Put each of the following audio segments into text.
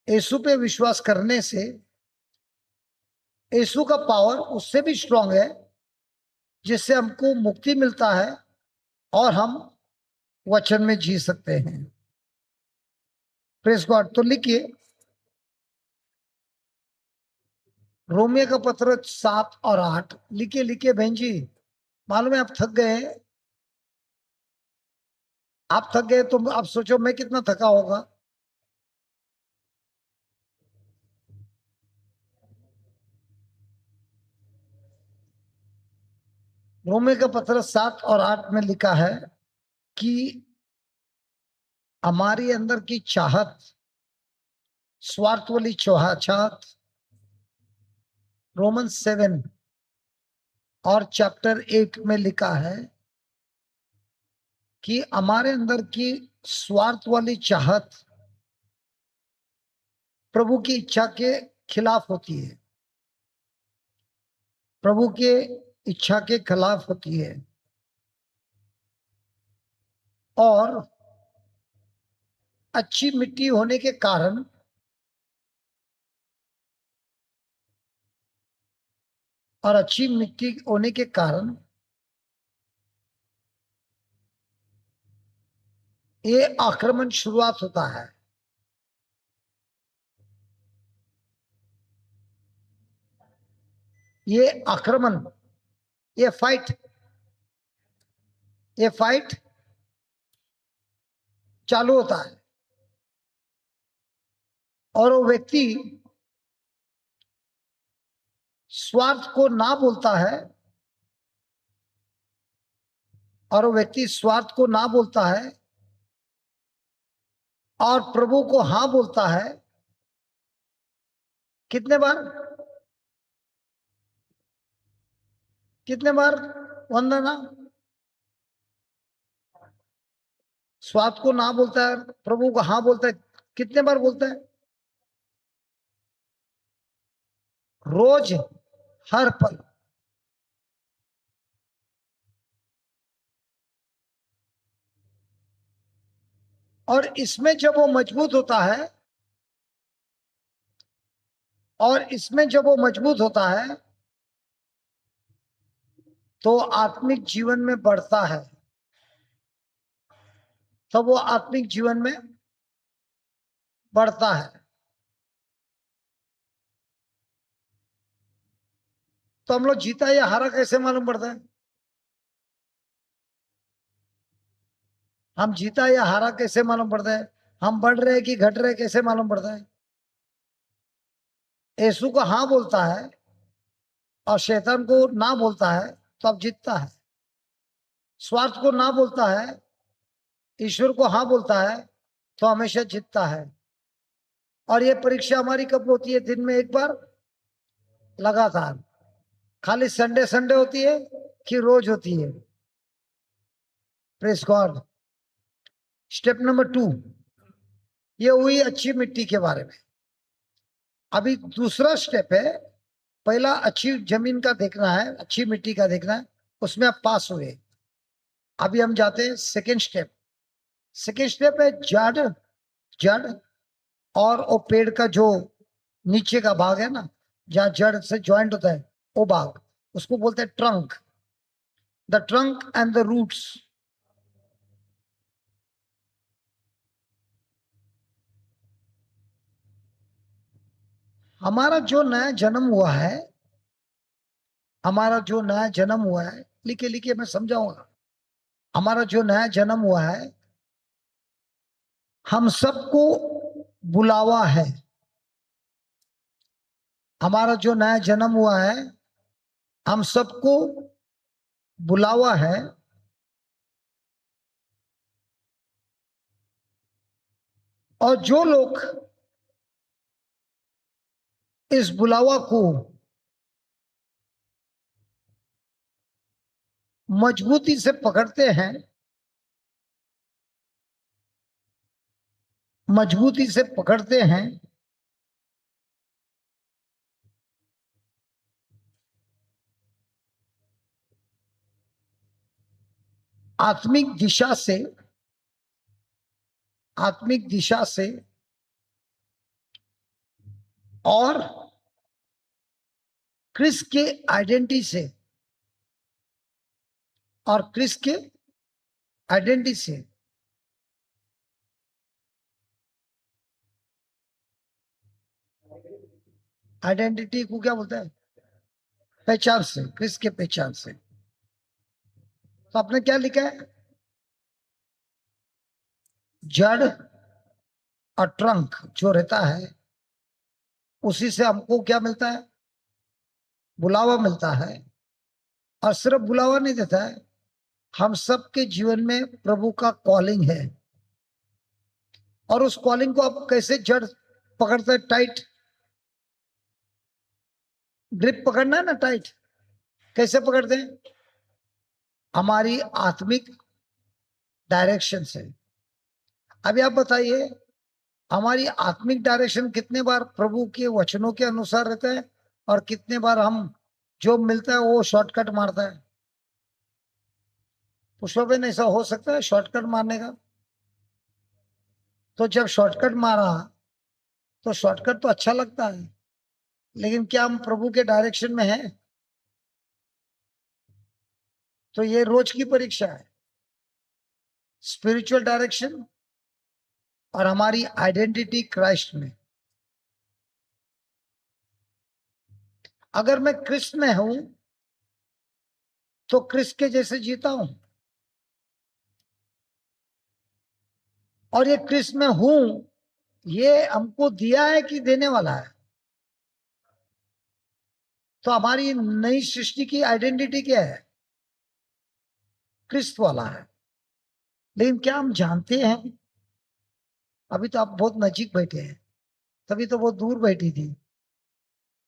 यीशु पे विश्वास करने से यीशु का पावर उससे भी स्ट्रांग है, जिससे हमको मुक्ति मिलता है और हम वचन में जी सकते हैं। Press God. तो लिखिए रोमियो का पत्र 7 और 8 लिखिए। लिखिए बहन जी, मालूम है आप थक गए। आप थक गए तो आप सोचो मैं कितना थका होगा। रोमियो का पत्र 7 और 8 में लिखा है कि हमारी अंदर की चाहत, स्वार्थ वाली चाहत, रोमन 7 और चैप्टर 8 में लिखा है कि हमारे अंदर की स्वार्थ वाली चाहत प्रभु की इच्छा के खिलाफ होती है। प्रभु के इच्छा के खिलाफ होती है और अच्छी मिट्टी होने के कारण अच्छी मिट्टी होने के कारण ये आक्रमण शुरुआत होता है। ये आक्रमण, ये फाइट चालू होता है और वो व्यक्ति स्वार्थ को ना बोलता है और प्रभु को हाँ बोलता है। कितने बार? वंदना, स्वार्थ को ना बोलता है, प्रभु को हाँ बोलता है। कितने बार बोलता है? रोज, हर पल। और इसमें जब वो मजबूत होता है तो आत्मिक जीवन में बढ़ता है। तब वो आत्मिक जीवन में बढ़ता है। तो हम लोग जीता या हारा कैसे मालूम पड़ता है? हम जीता या हारा कैसे मालूम पड़ता है? हम बढ़ रहे कि घट रहे कैसे मालूम पड़ता है? यीशु को हाँ बोलता है और शैतान को ना बोलता है तो अब जीतता है। स्वार्थ को ना बोलता है, ईश्वर को हाँ बोलता है तो हमेशा जीतता है। और ये परीक्षा हमारी कब होती है? दिन में एक बार, लगातार। खाली संडे संडे होती है कि रोज होती है? Press God. स्टेप नंबर 2 ये हुई अच्छी मिट्टी के बारे में। अभी दूसरा स्टेप है। पहला अच्छी जमीन का देखना है, अच्छी मिट्टी का देखना है, उसमें आप पास हुए। अभी हम जाते हैं सेकेंड स्टेप। सेकेंड स्टेप है जड़ और वो पेड़ का जो नीचे का भाग है ना, जहाँ जड़ से ज्वाइंट होता है, वो भाग, उसको बोलते हैं trunk. The trunk and the roots. हमारा जो नया जन्म हुआ है, लिखे लिखे मैं समझाऊंगा। हमारा जो नया जन्म हुआ है, हम सबको बुलावा है। हमारा जो नया जन्म हुआ है, हम सबको बुलावा है। और जो लोग इस बुलावा को मजबूती से पकड़ते हैं, आत्मिक दिशा से और क्रिस के आइडेंटिटी से आइडेंटिटी को क्या बोलते हैं? पहचान से, क्रिस के पहचान से। तो आपने क्या लिखा है? जड़ और ट्रंक जो रहता है उसी से हमको क्या मिलता है? बुलावा मिलता है। और सिर्फ बुलावा नहीं देता है, हम सबके जीवन में प्रभु का कॉलिंग है। और उस कॉलिंग को आप कैसे जड़ पकड़ते हैं? टाइट ग्रिप पकड़ना है ना, टाइट। कैसे पकड़ते हैं? हमारी आत्मिक डायरेक्शन से। अभी आप बताइए, हमारी आत्मिक डायरेक्शन कितने बार प्रभु के वचनों के अनुसार रहता है और कितने बार हम जो मिलता है वो शॉर्टकट मारता है? पुष्पबेन, ऐसा हो सकता है शॉर्टकट मारने का? तो जब शॉर्टकट मारा तो शॉर्टकट तो अच्छा लगता है, लेकिन क्या हम प्रभु के डायरेक्शन में हैं? तो ये रोज की परीक्षा है। स्पिरिचुअल डायरेक्शन और हमारी आइडेंटिटी क्राइस्ट में। अगर मैं क्रिस्ट में हूं तो क्रिस्ट के जैसे जीता हूं, और ये क्रिस्ट में हूं, ये हमको दिया है कि देने वाला है? तो हमारी नई सृष्टि की आइडेंटिटी क्या है? क्रिस्त वाला है। लेकिन क्या हम जानते हैं? अभी तो आप बहुत नजीक बैठे हैं, तभी तो बहुत दूर बैठी थी।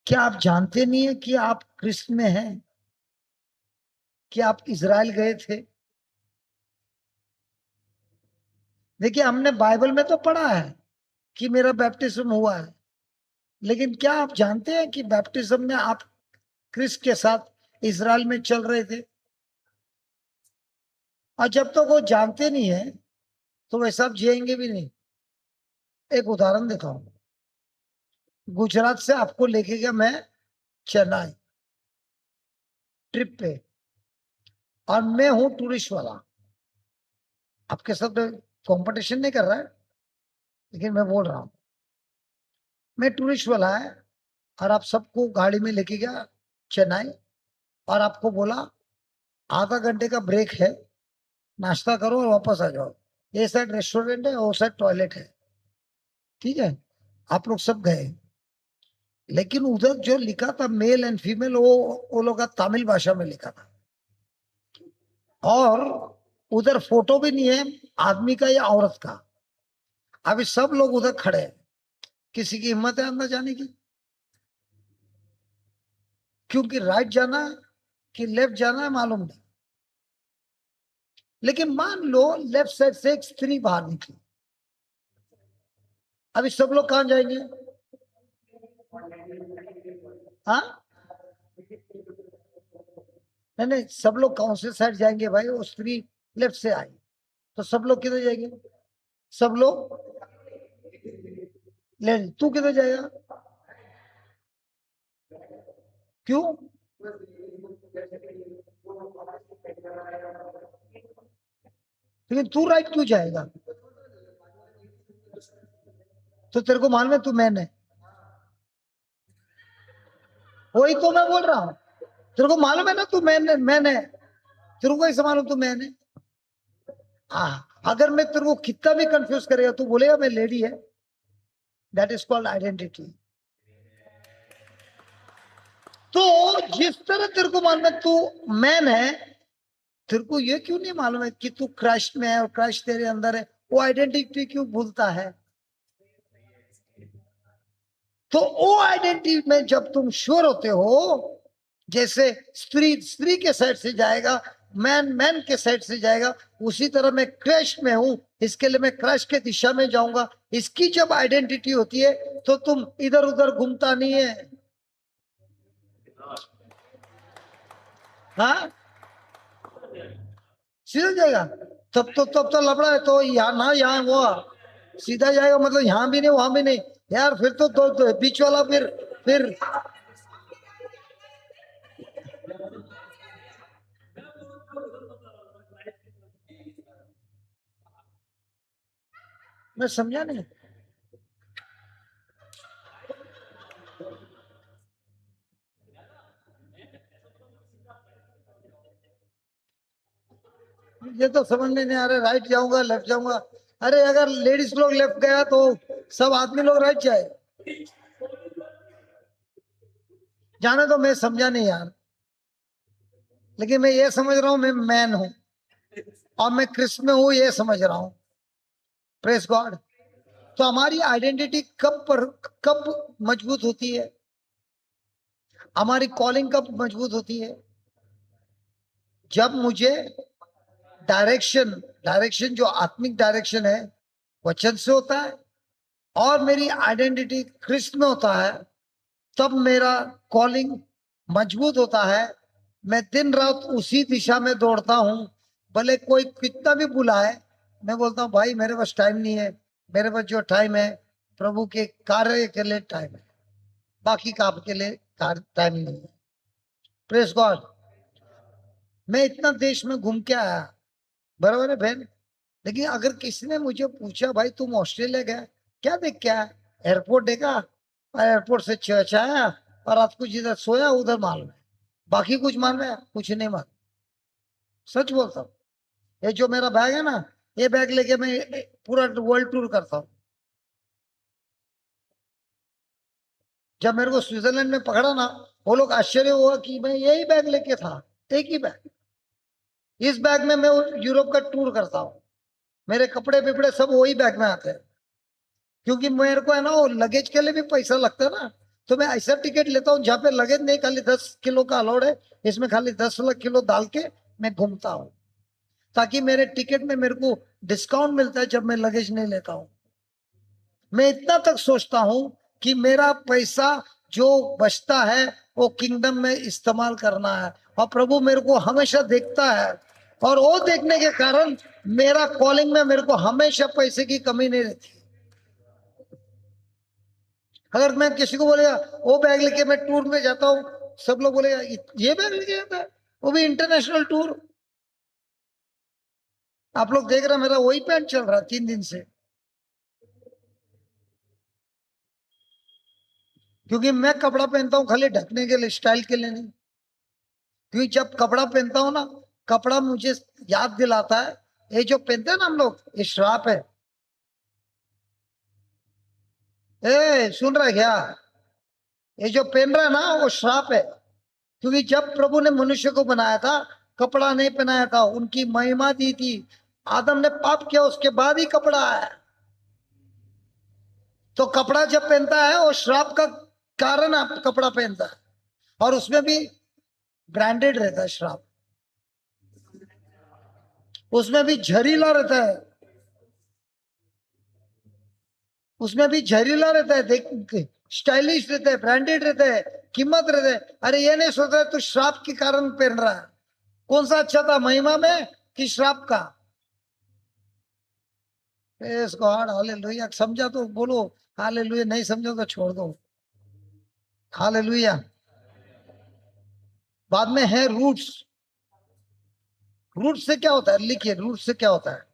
क्या आप जानते नहीं है कि आप क्रिस्त में हैं? कि आप इजराइल गए थे? देखिए, हमने बाइबल में तो पढ़ा है कि मेरा बैप्टिज्म हुआ है, लेकिन क्या आप जानते हैं कि बैप्टिज्म में आप क्रिस्त के साथ इजराइल में चल रहे थे? और जब तक वो जानते नहीं है तो वैसा आप जिएंगे भी नहीं। एक उदाहरण देता हूं। गुजरात से आपको लेके गया मैं चेन्नई ट्रिप पे, और मैं हूं टूरिस्ट वाला। आपके साथ कंपटीशन नहीं कर रहा है, लेकिन मैं बोल रहा हूं, मैं टूरिस्ट वाला है, और आप सबको गाड़ी में लेके गया चेन्नई, और आपको बोला आधा घंटे का ब्रेक है, नाश्ता करो और वापस आ जाओ। ये साइड रेस्टोरेंट है, वो साइड टॉयलेट है, ठीक है? आप लोग सब गए, लेकिन उधर जो लिखा था मेल एंड फीमेल, वो लोग का तमिल भाषा में लिखा था, और उधर फोटो भी नहीं है आदमी का या औरत का। अभी सब लोग उधर खड़े हैं, किसी की हिम्मत है अंदर जाने की? क्योंकि राइट जाना है कि लेफ्ट जाना है मालूम नहीं। लेकिन मान लो लेफ्ट साइड से एक स्त्री बाहर निकली, अभी सब लोग कहां जाएंगे? हाँ, नहीं नहीं, सब लोग कौन से साइड जाएंगे भाई? वो स्त्री लेफ्ट से आई तो सब लोग किधर जाएंगे? सब लोग ले, तू किधर जाएगा? क्यों? लेकिन तू राइट क्यों जाएगा? तो तेरे को मालूम है तू मैन है? वही तो मैं बोल रहा हूँ, तेरे को मालूम है ना तू मैन है? तेरे को कैसे मालूम तू मैन है? अगर मैं तेरे को कितना भी कंफ्यूज करेगा, तू बोलेगा मैं लेडी है। That is called identity. तो जिस तरह तेरे को मालूम है तू मैन है, तेरे को ये क्यों नहीं मालूम है कि तू क्राइस्ट में है और क्राइस्ट तेरे अंदर है? वो आइडेंटिटी क्यों भूलता है? तो वो आइडेंटिटी में जब तुम श्योर होते हो, जैसे स्त्री स्त्री के साइड से जाएगा, मैन मैन के साइड से जाएगा, उसी तरह मैं क्राइस्ट में हूं, इसके लिए मैं क्राइस्ट के दिशा में जाऊंगा। इसकी जब आइडेंटिटी होती है तो तुम इधर उधर घूमता नहीं है। हाँ, सीधा जाएगा। तब तो लफड़ा है। तो यहाँ ना यहाँ वो सीधा जाएगा, मतलब यहाँ भी नहीं वहां भी नहीं, यार फिर तो दो बीच वाला फिर मैं समझा नहीं। ये तो समझ में नहीं आ रहा, राइट जाऊंगा लेफ्ट जाऊंगा। अरे अगर लेडीज लोग लेफ्ट गया तो सब आदमी लोग राइट जाए। जाने तो मैं समझा नहीं यार, लेकिन मैं ये समझ रहा हूं मैं मैन हूं और मैं क्रिस्त में हूं, ये समझ रहा हूं। Press God. तो हमारी आइडेंटिटी कब मजबूत होती है, हमारी कॉलिंग कब मजबूत होती है? जब मुझे डायरेक्शन डायरेक्शन जो आत्मिक डायरेक्शन है वचन से होता है और मेरी आइडेंटिटी क्रिस्त में होता है, तब मेरा कॉलिंग मजबूत होता है। मैं दिन रात उसी दिशा में दौड़ता हूं, भले कोई कितना भी बुलाए। मैं बोलता हूं भाई मेरे पास टाइम नहीं है, मेरे पास जो टाइम है प्रभु के कार्य के लिए टाइम है, बाकी काम के लिए टाइम नहीं है। Press God. मैं इतना देश में घूम के आया, बराबर है बहन, लेकिन अगर किसी ने मुझे पूछा भाई तुम ऑस्ट्रेलिया गया क्या देख के आया, एयरपोर्ट देखा और एयरपोर्ट से चर्च आया और रात को जिधर सोया उधर मालूम है, बाकी कुछ मान रहा है कुछ नहीं मान। सच बोलता हूँ। ये जो मेरा बैग है ना, ये बैग लेके मैं पूरा वर्ल्ड टूर करता हूँ। जब मेरे को स्विट्जरलैंड में पकड़ा ना, वो लोग आश्चर्य हुआ कि मैं यही बैग लेके था, एक ही बैग। इस बैग में मैं यूरोप का टूर करता हूँ, मेरे कपड़े बिपड़े सब वही बैग में आते हैं। क्योंकि मेरे को है ना वो लगेज के लिए भी पैसा लगता है ना, तो मैं ऐसा टिकट लेता हूँ जहाँ पे लगेज नहीं, खाली 10 किलो का अलाउड है, इसमें खाली 10 किलो डाल के मैं घूमता हूँ, ताकि मेरे टिकट में मेरे को डिस्काउंट मिलता है जब मैं लगेज नहीं लेता हूँ। मैं इतना तक सोचता हूँ कि मेरा पैसा जो बचता है वो किंगडम में इस्तेमाल करना है, और प्रभु मेरे को हमेशा देखता है, और वो देखने के कारण मेरा कॉलिंग में मेरे को हमेशा पैसे की कमी नहीं रहती। अगर मैं किसी को बोलेगा वो बैग लेके मैं टूर में जाता हूँ, सब लोग बोलेगा ये बैग लेके जाता है, वो भी इंटरनेशनल टूर। आप लोग देख रहे हैं मेरा वही पैंट चल रहा है 3 दिन से, क्योंकि मैं कपड़ा पहनता हूँ खाली ढकने के लिए, स्टाइल के लिए नहीं। क्योंकि जब कपड़ा पहनता हूँ ना, कपड़ा मुझे याद दिलाता है, ये जो पहनते हैं ना हम लोग ये श्राप है। ए सुन रहा है क्या? ये जो पहन रहा है ना वो श्राप है। क्योंकि जब प्रभु ने मनुष्य को बनाया था, कपड़ा नहीं पहनाया था, उनकी महिमा दी थी। आदम ने पाप किया उसके बाद ही कपड़ा आया। तो कपड़ा जब पहनता है वो श्राप का कारण आप कपड़ा पहनता है, और उसमें भी ब्रांडेड रहता है श्राप, उसमें भी जहरीला रहता है, उसमें भी जहरीला रहता है, देख स्टाइलिश रहता है, ब्रांडेड रहता है, कीमत रहता है। अरे ये नहीं सोच रहा है तो श्राप के कारण पहन रहा है। कौन सा अच्छा था, महिमा में कि श्राप का? Praise God, hallelujah. समझा तो बोलो हालेलुया, नहीं समझा तो छोड़ दो। हालेलुया। बाद में है रूट्स। रूट से क्या होता है, लिखिए रूट से क्या होता है।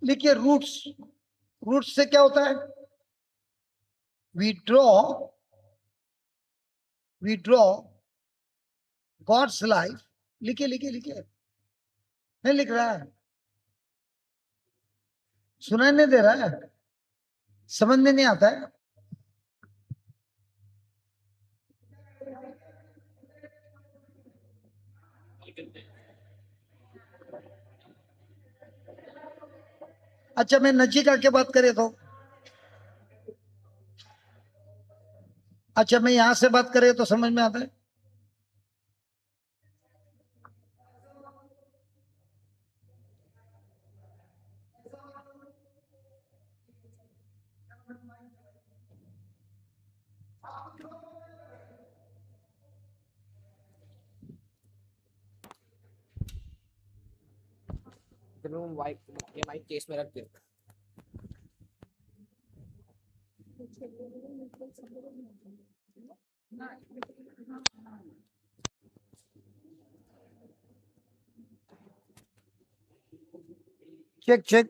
लिखिए रूट्स। रूट्स से क्या होता है? We draw we draw god's life. लिखिए लिखिए लिखिए। नहीं लिख रहा है, सुनाई नहीं दे रहा है, समझ में नहीं आता है। अच्छा मैं नजीक आके बात करे तो, अच्छा, मैं यहां से बात करें तो समझ में आता है। ये माइक केस में रख दे। Check check.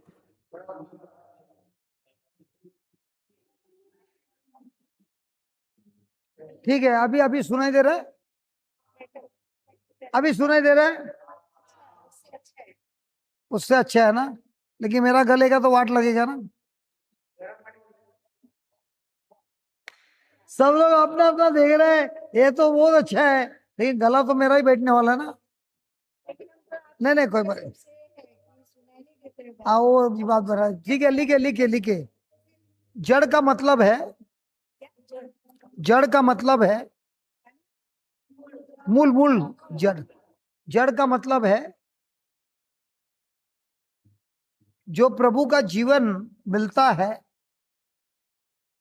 ठीक है, अभी अभी सुनाई दे रहा है? अभी सुनाई दे रहा है? उससे अच्छा है ना, लेकिन मेरा गले का तो वाट लगेगा ना। सब लोग अपना अपना देख रहे हैं, ये तो बहुत अच्छा है, लेकिन गला तो मेरा ही बैठने वाला है ना। नहीं नहीं, कोई बात नहीं। आओ की बात बता। ठीक है, लिखे लिखे लिखे। जड़ का मतलब है, जड़ का मतलब है मूल, मूल। जड़, जड़ का मतलब है जो प्रभु का जीवन मिलता है,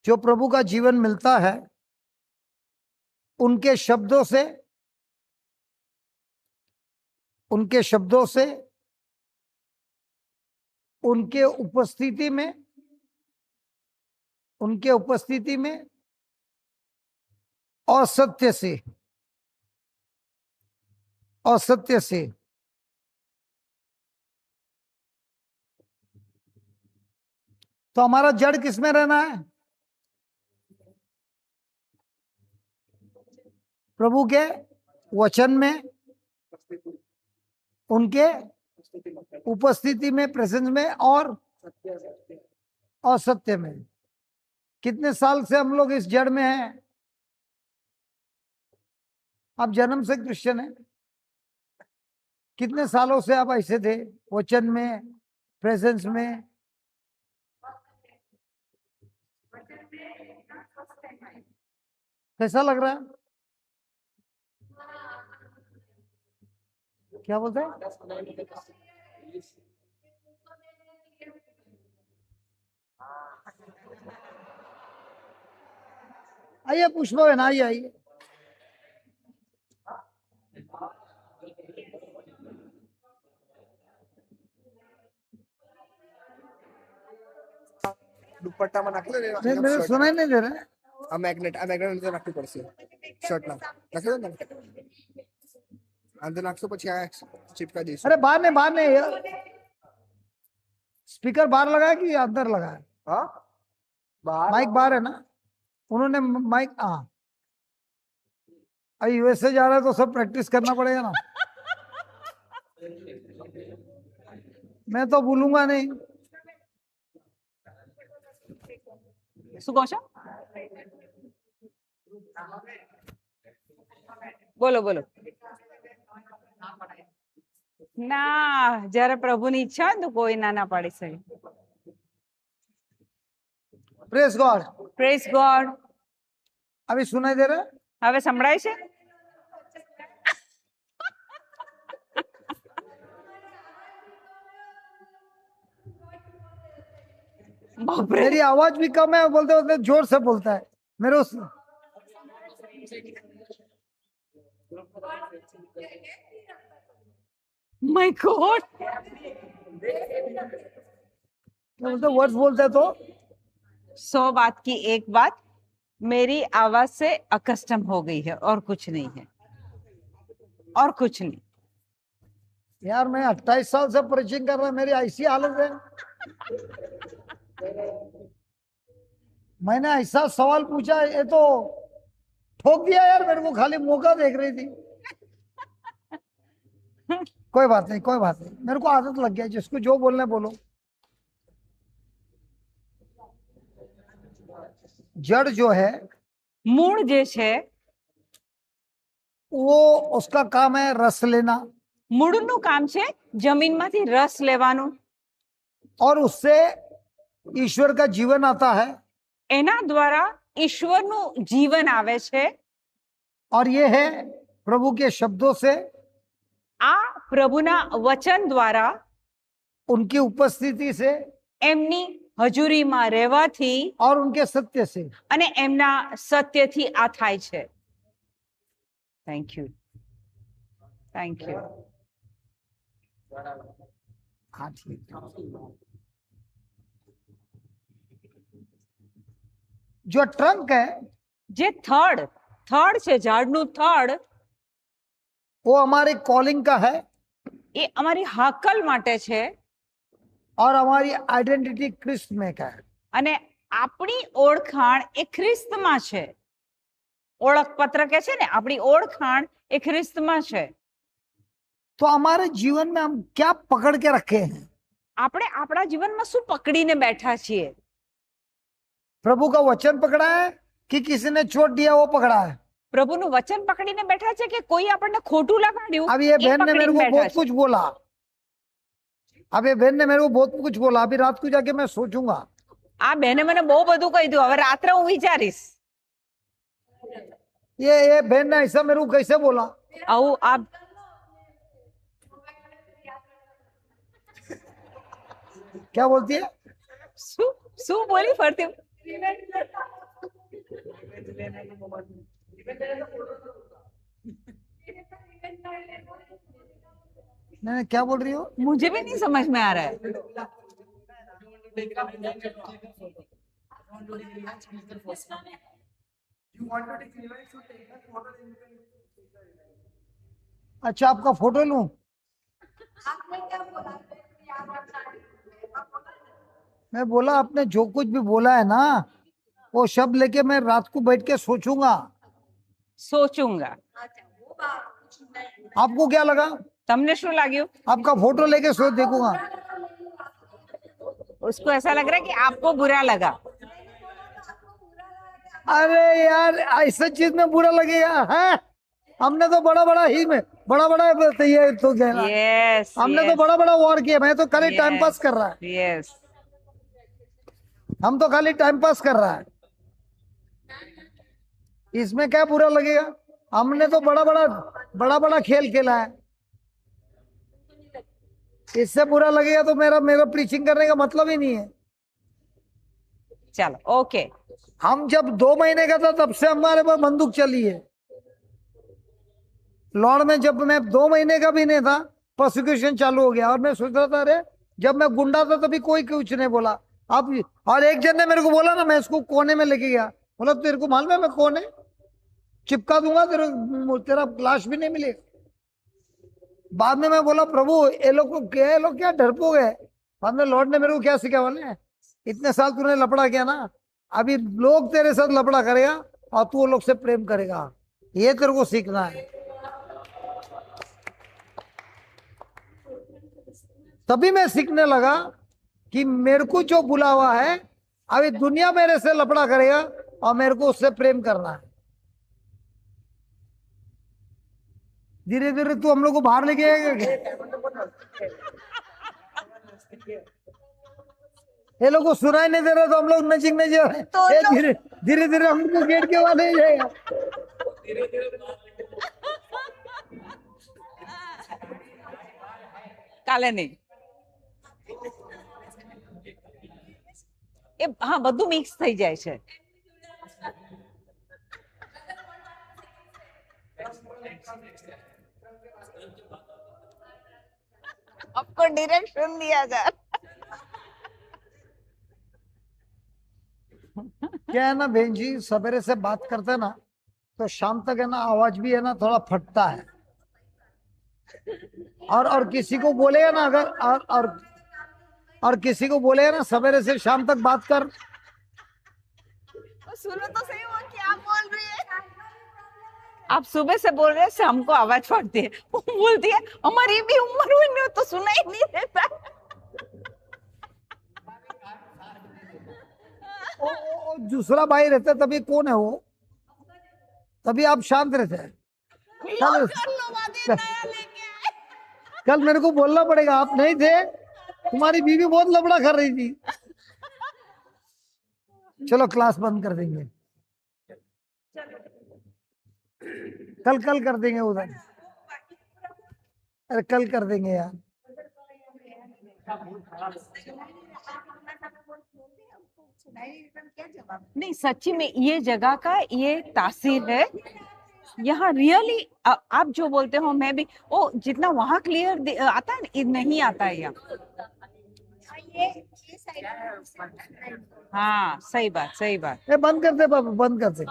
जो प्रभु का जीवन मिलता है उनके शब्दों से, उनके शब्दों से, उनके उपस्थिति में, उनके उपस्थिति में और सत्य से, और सत्य से। तो हमारा जड़ किसमें रहना है? प्रभु के वचन में, उनके उपस्थिति में, प्रेजेंस में, और सत्य में। कितने साल से हम लोग इस जड़ में हैं? आप जन्म से क्रिश्चियन हैं? कितने सालों से आप ऐसे थे, वचन में, प्रेजेंस में? कैसा लग रहा है? क्या बोलते हैं? आइए पुष्प है ना, आइए आइए। दुपट्टा में नाखले रे मेरे सुनाई नहीं दे रहा है। आ मैग्नेट अंदर नाखવું પડશે શર્ટ ના નાખી દો ને અંદર નાખશો પછી આ चिपका दीશું। अरे बाहर नहीं स्पीकर बाहर लगा है कि अंदर लगा है? हाँ बाहर, माइक बाहर है ना? उन्होंने माइक, हाँ। अभी यूएसए जा रहा है तो सब प्रैक्टिस करना पड़ेगा ना। मैं तो बोलूंगा नहीं। सुकोशा बोलो बोलो ना, जયારે પ્રભુની ઈચ્છા હોય તો કોઈ ના પાડી શકે। Press God. Praise God. अभी सुनाई दे रहा है? હવે સંભળાય છે? બાપરે, मेरी आवाज भी कम है, बोलते बोलते जोर से बोलता है मेरे उस। माय गॉड, बोलते वर्ड्स बोलते हैं तो 100 बात की एक बात, मेरी आवाज से अकस्टम हो गई है और कुछ नहीं है, और कुछ नहीं। यार मैं 28 साल से प्रीचिंग कर रहा, मेरी ऐसी हालत है। मैंने ऐसा सवाल पूछा, ये तो ठोक दिया यार मेरे को, खाली मौका देख रही थी। कोई बात नहीं, कोई बात नहीं, मेरे को आदत लग गया, जिसको जो बोलना है बोलो। जड़ जो है, मूળ જે છે वो उसका काम है रस लेना, મૂળનું કામ છે જમીનમાંથી રસ લેવાનું, और उससे ईश्वर का जीवन आता है। એના દ્વારા ઈશ્વરનું જીવન આવે છે. और ये है प्रभु के शब्दों से, આ પ્રભુના વચન દ્વારા, उनकी उपस्थिति से એમની હજુરીમાં રહેવાથી और उनके सत्य से. અને એમના સત્યથી આ થાય છે. Thank you, thank you. हाँ ठीक है. जो ट्रंक है જે થડ છે, ઝાડનું થડ, वो हमारे कॉलिंग का है એ અમારી હાકલ માટે છે और हमारी आइडेंटिटी क्रिस्ट में का है. અને આપણી ઓળખાણ એ ખ્રિસ્તમાં છે. ઓળખપત્ર કે છે ને, આપણી ઓળખાણ એ ખ્રિસ્તમાં છે. तो हमारे जीवन में हम क्या पकड़ के रखे हैं? આપણે આપણા જીવનમાં શું પકડીને બેઠા છીએ? प्रभु का वचन पकड़ा है कि किसी ने चोट दिया वो पकड़ा है? પ્રભુનું વચન પકડીને બેઠા છે કે કોઈ આપણને ખોટું લગાડ્યું अब ये એ बहन ने मेरे પકડીને को બેઠા बहुत છે? कुछ बोला. अब ये बहन ने मेरे को बहुत कुछ बोला. अभी रात को जाके मैं सोचूंगा. આ બેને મને બહુ બધું કહી દીધું. હવે રાત્રે હું વિચારીશ ये बहन ने ऐसा मेरे को कैसे बोला? આવું. આ क्या बोलती है? શું બોલી ફરતી? नहीं, क्या बोल रही हो? मुझे भी नहीं समझ में आ रहा है. अच्छा, आपका फोटो लूं? मैं बोला आपने जो कुछ भी बोला है ना, वो शब्द लेके मैं रात को बैठ के सोचूंगा. सोचूंगा. आपको क्या लगा? તમને શું લાગ્યું? आपका फोटो लेके सोच देखूंगा. उसको ऐसा लग रहा है कि आपको बुरा लगा. अरे यार, ऐसा चीज में बुरा लगेगा है? हमने तो बड़ा बड़ा ही में बड़ा ये तो क्या है? यस, हमने तो बड़ा बड़ा वॉर किया. मैं तो खाली टाइम Yes. पास कर रहा है. यस. हम तो खाली टाइम पास कर रहा है. इसमें क्या बुरा लगेगा? हमने तो बड़ा बड़ा खेल खेला है. इससे बुरा लगेगा तो मेरा प्रीचिंग करने का मतलब ही नहीं है. चलो, ओके. हम जब 2 महीने का था तब से हमारे पास बंदूक चली है. लॉर्ड में जब मैं 2 महीने का भी नहीं था, प्रोसिक्यूशन चालू हो गया. और मैं सोच रहा था, अरे जब मैं गुंडा था तभी कोई कुछ नहीं बोला. अब और एक जन ने मेरे को बोला ना, मैं इसको कोने में लेके गया. बोला तेरे को मालूम है मैं कौन है? चिपका दूंगा तेरा लाश भी नहीं मिलेगा. बाद में मैं बोला प्रभु ये लोग क्या डरपोक है. बाद में लॉर्ड ने मेरे को क्या सिखाया, बोले इतने साल तूने लपड़ा किया ना, अभी लोग तेरे साथ लपड़ा करेगा और तू वो लोग से प्रेम करेगा. ये तेरे को सीखना है. तभी मैं सीखने लगा कि मेरे को जो बुला हुआ है, अभी दुनिया मेरे से लपड़ा करेगा और मेरे को उससे प्रेम करना है. धीरे धीरे तू हम लोग को बाहर लेके आएगा क्या? ये लोग को सुनाई नहीं दे रहा तो हम लोग नजीक नहीं जा रहे. तो ये धीरे धीरे हमको गेट के वहां नहीं जाएगा. કાલે નહીં. એ હા, બધું મિક્સ થઈ જાય છે. आपको डायरेक्शन दिया जा रहा. क्या है ना बहन जी, सवेरे से बात करते हैं ना तो शाम तक है ना आवाज भी है ना थोड़ा फटता है. और किसी को बोलेगा ना अगर और किसी को बोलेगा ना सवेरे से शाम तक बात कर, सुनो तो सही वो क्या बोल रही है. आप सुबह से बोल रहे हैं शाम को आवाज फटती है. वो बोलती है हमारी भी उम्र हुई नहीं तो सुनाई नहीं देता. दूसरा भाई रहता है तभी कौन है वो, तभी आप शांत रहते हैं. कल मेरे को बोलना पड़ेगा, आप नहीं थे, तुम्हारी बीवी बहुत लफड़ा कर रही थी. चलो क्लास बंद कर देंगे. कल कर देंगे उधर। अरे कल कर देंगे यार। नहीं सच्ची में ये जगह का ये तासीर है यहाँ रियली। आप जो बोलते हो मैं भी ओ जितना वहां क्लियर आता है नहीं आता है यहाँ। हाँ सही बात सही बात। बंद कर दे बाबू, बंद कर दे।